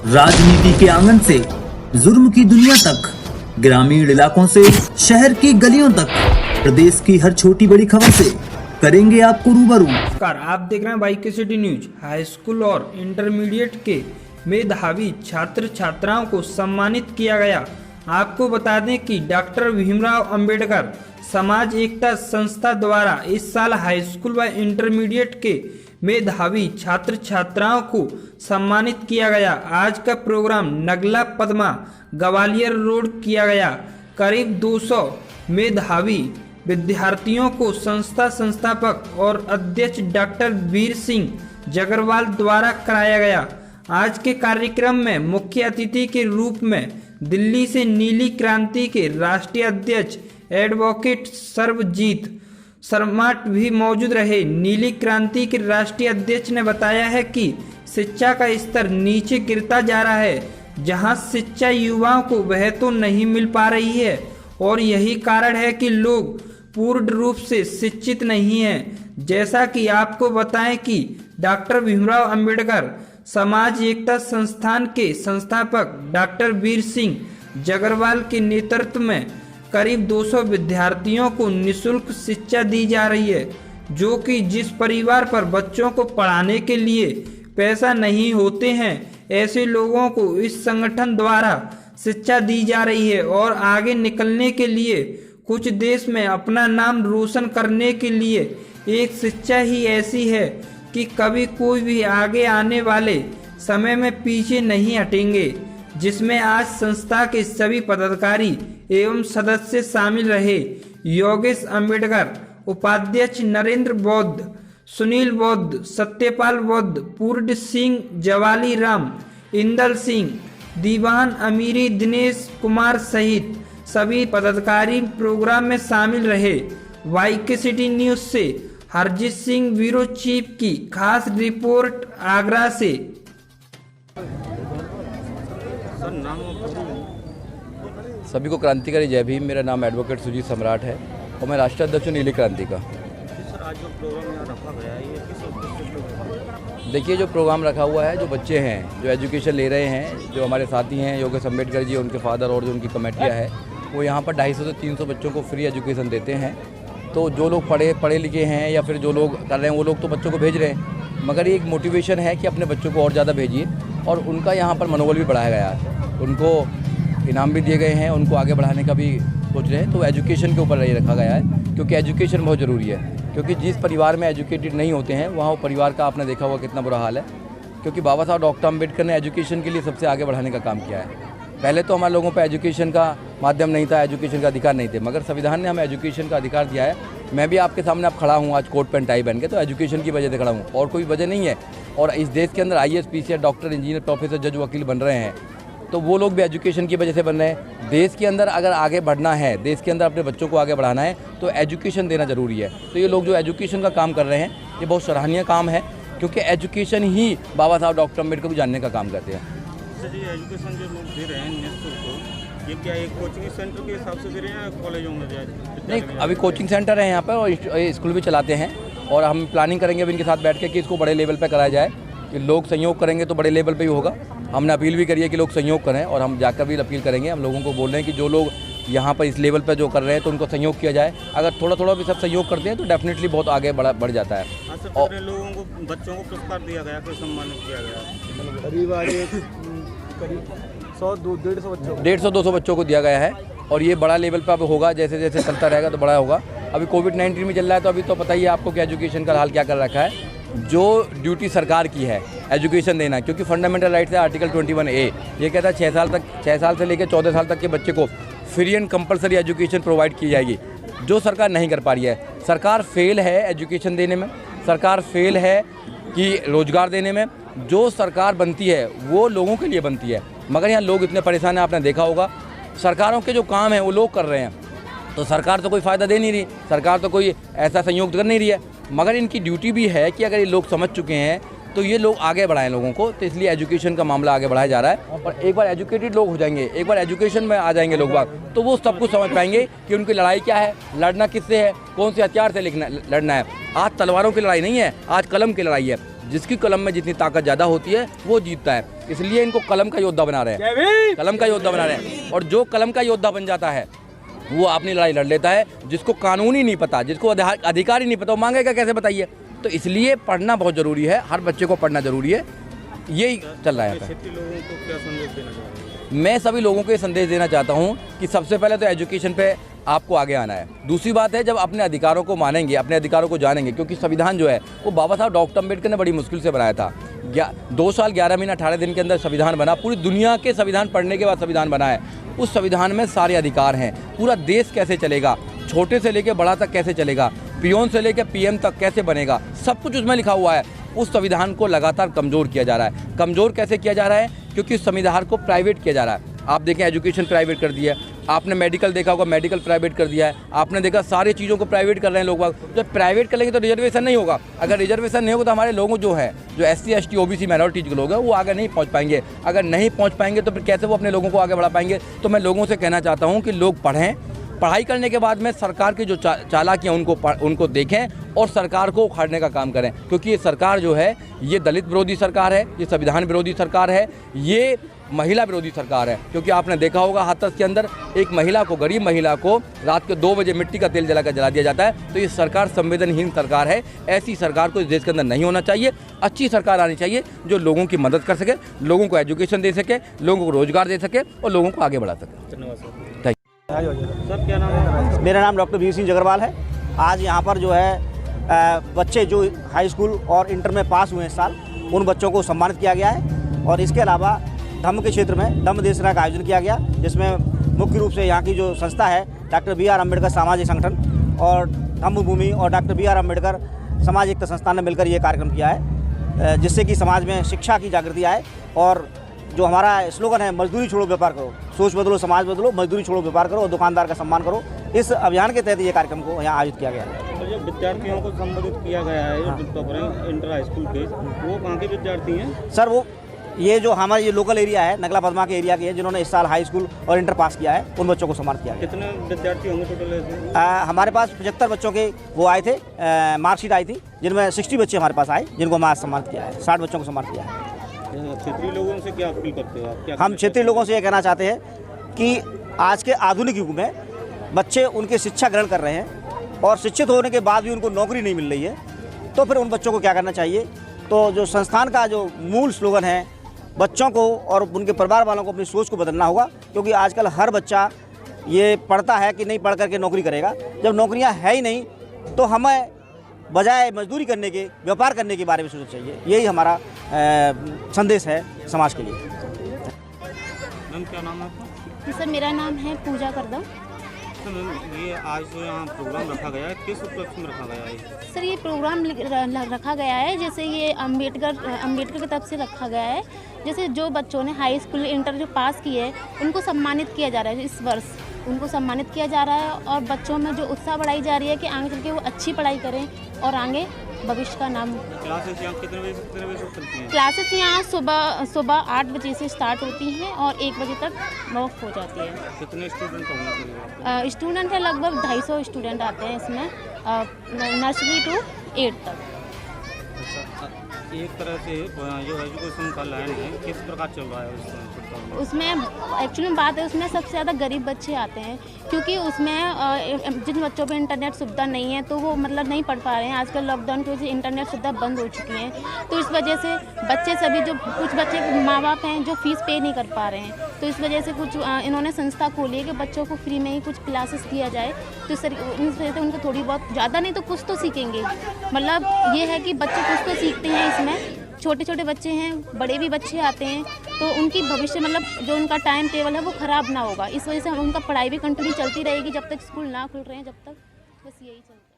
राजनीति के आंगन से जुर्म की दुनिया तक, ग्रामीण इलाकों से शहर की गलियों तक, प्रदेश की हर छोटी बड़ी खबर से करेंगे आपको रूबरू। नमस्कार, आप देख रहे हैं वाईके सिटी न्यूज। हाई स्कूल और इंटरमीडिएट के मेधावी छात्र छात्राओं को सम्मानित किया गया। आपको बता दें कि डॉक्टर भीमराव अंबेडकर समाज एकता संस्था द्वारा इस साल हाई स्कूल व इंटरमीडिएट के मेधावी छात्र छात्राओं को सम्मानित किया गया। आज का प्रोग्राम नगला पद्मा ग्वालियर रोड किया गया। करीब 200 मेधावी विद्यार्थियों को संस्था संस्थापक और अध्यक्ष डॉक्टर वीर सिंह जगरवाल द्वारा कराया गया। आज के कार्यक्रम में मुख्य अतिथि के रूप में दिल्ली से नीली क्रांति के राष्ट्रीय अध्यक्ष एडवोकेट सर्वजीत शर्मा भी मौजूद रहे। नीली क्रांति के राष्ट्रीय अध्यक्ष ने बताया है कि शिक्षा का स्तर नीचे गिरता जा रहा है, जहां शिक्षा युवाओं को वह तो नहीं मिल पा रही है और यही कारण है कि लोग पूर्ण रूप से शिक्षित नहीं हैं। जैसा कि आपको बताएं कि डॉक्टर भीमराव अंबेडकर समाज एकता संस्थान के संस्थापक डॉक्टर वीर सिंह जगरवाल के नेतृत्व में करीब 200 विद्यार्थियों को निःशुल्क शिक्षा दी जा रही है, जो कि जिस परिवार पर बच्चों को पढ़ाने के लिए पैसा नहीं होते हैं, ऐसे लोगों को इस संगठन द्वारा शिक्षा दी जा रही है और आगे निकलने के लिए, कुछ देश में अपना नाम रोशन करने के लिए एक शिक्षा ही ऐसी है कि कभी कोई भी आगे आने वाले समय में पीछे नहीं हटेंगे, जिसमें आज संस्था के सभी पदाधिकारी एवं सदस्य शामिल रहे। योगेश अंबेडकर, उपाध्यक्ष नरेंद्र बौद्ध, सुनील बौद्ध, सत्यपाल बौद्ध, पूर्ण सिंह, जवाली राम, इंदल सिंह, दीवान अमीरी, दिनेश कुमार सहित सभी पदाधिकारी प्रोग्राम में शामिल रहे। वाईके सिटी न्यूज से हरजीत सिंह ब्यूरो चीफ की खास रिपोर्ट आगरा से। सभी को क्रांतिकारी जय भीम। मेरा नाम एडवोकेट सुजीत सम्राट है और मैं राष्ट्रीय अध्यक्ष हूँ नीली क्रांति का। देखिए, जो प्रोग्राम रखा हुआ है, जो बच्चे हैं जो एजुकेशन ले रहे हैं, जो हमारे साथी हैं योगेश अम्बेडकर जी, उनके फादर और जो उनकी कमेटियाँ है, वो यहाँ पर 250 से 300 बच्चों को फ्री एजुकेशन देते हैं। तो जो लोग पढ़े लिखे हैं या फिर जो लोग कर रहे हैं, वो लोग तो बच्चों को भेज रहे हैं, मगर ये एक मोटिवेशन है कि अपने बच्चों को और ज़्यादा भेजिए और उनका यहाँ पर मनोबल भी बढ़ाया गया है। उनको इनाम भी दिए गए हैं, उनको आगे बढ़ाने का भी सोच रहे हैं। तो एजुकेशन के ऊपर ये रखा गया है, क्योंकि एजुकेशन बहुत ज़रूरी है। क्योंकि जिस परिवार में एजुकेटेड नहीं होते हैं, वहाँ वो परिवार का आपने देखा होगा कितना बुरा हाल है। क्योंकि बाबा साहब डॉक्टर अम्बेडकर ने एजुकेशन के लिए सबसे आगे बढ़ाने का काम किया है। पहले तो हमारे लोगों पर एजुकेशन का माध्यम नहीं था, एजुकेशन का अधिकार नहीं थे, मगर संविधान ने हमें एजुकेशन का अधिकार दिया है। मैं भी आपके सामने अब खड़ा हूँ आज कोट पैंट टाई पहन के, तो एजुकेशन की वजह से खड़ा हूँ और कोई वजह नहीं है। और इस देश के अंदर IAS, PCS, doctor, engineer, professor, जज, वकील बन रहे हैं, तो वो लोग भी एजुकेशन की वजह से बन रहे हैं। देश के अंदर अगर आगे बढ़ना है, देश के अंदर अपने बच्चों को आगे बढ़ाना है, तो एजुकेशन देना ज़रूरी है। तो ये लोग जो एजुकेशन का काम कर रहे हैं, ये बहुत सराहनीय काम है, क्योंकि एजुकेशन ही बाबा साहब डॉक्टर अम्बेडकर को जानने का काम करते हैं। एजुकेशन जो लोग दे रहे हैं निःशुल्क, ये क्या एक कोचिंग सेंटर के हिसाब से दे रहे हैं या कॉलेजों में? नहीं, अभी कोचिंग सेंटर है यहाँ पर और स्कूल भी चलाते हैं, और हम प्लानिंग करेंगे अभी इनके साथ बैठ के कि इसको बड़े लेवल पर कराया जाए। कि लोग सहयोग करेंगे तो बड़े लेवल पे ही होगा। हमने अपील भी करी है कि लोग सहयोग करें और हम जाकर भी अपील करेंगे। हम लोगों को बोल रहे हैं कि जो लोग यहाँ पर इस लेवल पर जो कर रहे हैं तो उनको सहयोग किया जाए। अगर थोड़ा थोड़ा भी सब सहयोग करते हैं तो डेफिनेटली बहुत आगे बढ़ जाता है। और लोगों को, बच्चों को पुरस्कार दिया गया, फिर सम्मानित किया गया। करीब 150-200 बच्चों को दिया गया है और ये बड़ा लेवल पर अब होगा। जैसे जैसे चलता रहेगा तो बड़ा होगा। अभी कोविड-19 में चल रहा है, तो अभी तो पता ही है आपको कि एजुकेशन का हाल क्या कर रखा है। जो ड्यूटी सरकार की है एजुकेशन देना, क्योंकि फंडामेंटल राइट्स है आर्टिकल 21A, ये कहता है 6 साल से लेकर 14 साल तक के बच्चे को free and compulsory education provide की जाएगी, जो सरकार नहीं कर पा रही है। सरकार फेल है एजुकेशन देने में, सरकार फेल है कि रोजगार देने में। जो सरकार बनती है वो लोगों के लिए बनती है, मगर यहाँ लोग इतने परेशान हैं। आपने देखा होगा सरकारों के जो काम हैं वो लोग कर रहे हैं, तो सरकार तो कोई फ़ायदा दे नहीं रही, सरकार तो कोई ऐसा संयोग कर नहीं रही है। मगर इनकी ड्यूटी भी है कि अगर ये लोग समझ चुके हैं तो ये लोग आगे बढ़ाएं लोगों को। तो इसलिए एजुकेशन का मामला आगे बढ़ाया जा रहा है। और एक बार एजुकेटेड लोग हो जाएंगे, एक बार एजुकेशन में आ जाएंगे लोग बाग, तो वो सब कुछ समझ पाएंगे कि उनकी लड़ाई क्या है, लड़ना किससे है, कौन से हथियार से लड़ना है। आज तलवारों की लड़ाई नहीं है, आज कलम की लड़ाई है। जिसकी कलम में जितनी ताकत ज़्यादा होती है वो जीतता है। इसलिए इनको कलम का योद्धा बना रहे हैं, कलम का योद्धा बना रहे हैं। और जो कलम का योद्धा बन जाता है वो अपनी लड़ाई लड़ लेता है। जिसको कानून ही नहीं पता, जिसको अधिकार ही नहीं पता, वो मांगेगा कैसे, बताइए। तो इसलिए पढ़ना बहुत ज़रूरी है, हर बच्चे को पढ़ना ज़रूरी है। यही चल रहा है। क्षेत्रीय लोगों को क्या संदेश देना चाहते हैं? मैं सभी लोगों को ये संदेश देना चाहता हूँ कि सबसे पहले तो एजुकेशन पे आपको आगे आना है। दूसरी बात है, जब अपने अधिकारों को मानेंगे, अपने अधिकारों को जानेंगे, क्योंकि संविधान जो है वो बाबा साहब डॉक्टर अम्बेडकर ने बड़ी मुश्किल से बनाया था। 2 साल 11 महीना 18 दिन के अंदर संविधान बना। पूरी दुनिया के संविधान पढ़ने के बाद संविधान बना है। उस संविधान में सारे अधिकार हैं। पूरा देश कैसे चलेगा, छोटे से लेकर बड़ा तक कैसे चलेगा, पियोन से लेकर पीएम तक कैसे बनेगा, सब कुछ उसमें लिखा हुआ है। उस संविधान को लगातार कमज़ोर किया जा रहा है। कमज़ोर कैसे किया जा रहा है? क्योंकि उस संविधान को प्राइवेट किया जा रहा है। आप देखें, एजुकेशन प्राइवेट कर दिया है, आपने मेडिकल देखा होगा, मेडिकल प्राइवेट कर दिया है, आपने देखा सारी चीज़ों को प्राइवेट कर रहे हैं लोग। जब प्राइवेट कर लेंगे तो रिजर्वेशन नहीं होगा। अगर रिजर्वेशन नहीं होगा तो हमारे लोगों जो है, जो SC ST OBC माइनॉरिटीज़ के लोग हैं, वो आगे नहीं पहुंच पाएंगे। अगर नहीं पहुंच पाएंगे तो फिर कैसे वो अपने लोगों को आगे बढ़ा पाएंगे? तो मैं लोगों से कहना चाहता हूँ कि लोग पढ़ें, पढ़ाई करने के बाद में सरकार की जो चालाकियाँ उनको देखें और सरकार को उखाड़ने का काम करें। क्योंकि ये सरकार जो है, ये दलित विरोधी सरकार है, ये संविधान विरोधी सरकार है, ये महिला विरोधी सरकार है। क्योंकि आपने देखा होगा, हाथरस के अंदर एक महिला को, गरीब महिला को रात के 2 बजे मिट्टी का तेल जला दिया जाता है। तो ये सरकार संवेदनहीन सरकार है। ऐसी सरकार को इस देश के अंदर नहीं होना चाहिए। अच्छी सरकार आनी चाहिए जो लोगों की मदद कर सके, लोगों को एजुकेशन दे सके, लोगों को रोजगार दे सके और लोगों को आगे बढ़ा सके। धन्यवाद सर। थैंक सर क्या नाम है? मेरा नाम डॉक्टर वीर सिंह जगरवाल है। आज यहाँ पर जो है बच्चे जो हाई स्कूल और इंटर में पास हुए इस साल, उन बच्चों को सम्मानित किया गया है। और इसके अलावा धम्म के क्षेत्र में धम्म देशना का आयोजन किया गया, जिसमें मुख्य रूप से यहाँ की जो संस्था है डॉक्टर BR अम्बेडकर सामाजिक संगठन और धम्म भूमि और डॉक्टर BR अम्बेडकर समाज एकता संस्थान ने मिलकर ये कार्यक्रम किया है, जिससे कि समाज में शिक्षा की जागृति आए। और जो हमारा स्लोगन है, मजदूरी छोड़ो व्यापार करो, सोच बदलो समाज बदलो, मजदूरी छोड़ो व्यापार करो और दुकानदार का सम्मान करो, इस अभियान के तहत ये कार्यक्रम को यहाँ आयोजित किया गया है। तो जो विद्यार्थियों को संबोधित किया गया है, जो टॉपर हैं इंटर हाई स्कूल के, वो कहाँ के विद्यार्थी हैं? सर वो ये जो हमारा ये लोकल एरिया है, नगला पदमा के एरिया के हैं, जिन्होंने इस साल हाई स्कूल और इंटर पास किया है, उन बच्चों को सम्मानित किया गया। कितने विद्यार्थी होंगे टोटल? हमारे पास 75 बच्चों के वो आए थे, मार्कशीट आई थी, जिनमें 60 बच्चे हमारे पास आए, जिनको हमारा सम्मानित किया है। 60 बच्चों को सम्मानित किया है। क्षेत्रीय लोगों से क्या अपील करते हो आप? हम क्षेत्रीय लोगों से ये कहना चाहते हैं कि आज के आधुनिक युग में बच्चे उनके शिक्षा ग्रहण कर रहे हैं और शिक्षित होने के बाद भी उनको नौकरी नहीं मिल रही है, तो फिर उन बच्चों को क्या करना चाहिए? तो जो संस्थान का जो मूल स्लोगन है, बच्चों को और उनके परिवार वालों को अपनी सोच को बदलना होगा। क्योंकि आजकल हर बच्चा ये पढ़ता है कि नहीं पढ़ करके नौकरी करेगा। जब नौकरियां है ही नहीं तो हमें बजाय मजदूरी करने के, व्यापार करने के बारे में सोचना चाहिए। यही हमारा संदेश है समाज के लिए। मैम क्या नाम है आपका? सर मेरा नाम है पूजा करदम। तो मैम ये आज जो यहाँ प्रोग्राम रखा गया है, किस उपलक्ष्य में रखा गया है? सर ये प्रोग्राम रखा गया है, जैसे ये अम्बेडकर की तरफ से रखा गया है। जैसे जो बच्चों ने हाई स्कूल इंटर जो पास किए हैं, उनको सम्मानित किया जा रहा है। इस वर्ष उनको सम्मानित किया जा रहा है और बच्चों में जो उत्साह बढ़ाई जा रही है कि आगे चल के वो अच्छी पढ़ाई करें और आगे भविष्य का नाम। क्लासेस यहाँ कितने बजे से कितने बजे तक चलती हैं? क्लासेस यहाँ सुबह 8 बजे से स्टार्ट होती हैं और 1 बजे तक ऑफ हो जाती है। कितने स्टूडेंट होंगे? स्टूडेंट है लगभग 250 स्टूडेंट आते हैं इसमें, नर्सरी टू 8 तक। एक तरह से जो एजुकेशन का लाइन है, किस प्रकार चल रहा है उसमें एक्चुअली बात है, उसमें सबसे ज़्यादा गरीब बच्चे आते हैं, क्योंकि उसमें जिन बच्चों पे इंटरनेट सुविधा नहीं है तो वो मतलब नहीं पढ़ पा रहे हैं। आजकल लॉकडाउन की वजह से इंटरनेट सुविधा बंद हो चुकी है, तो इस वजह से बच्चे सभी जो कुछ बच्चे माँ बाप हैं जो फीस पे नहीं कर पा रहे हैं, तो इस वजह से कुछ इन्होंने संस्था खोली है कि बच्चों को फ्री में ही कुछ क्लासेस दिया जाए। तो इस वजह से उनको थोड़ी बहुत, ज़्यादा नहीं तो कुछ तो सीखेंगे। मतलब ये है कि बच्चे कुछ तो सीखते हैं इसमें। छोटे छोटे बच्चे हैं, बड़े भी बच्चे आते हैं, तो उनकी भविष्य मतलब जो उनका टाइम टेबल है वो ख़राब ना होगा। इस वजह से उनका पढ़ाई भी कंटिन्यू चलती रहेगी जब तक स्कूल ना खुल रहे हैं, जब तक बस यही चलता है।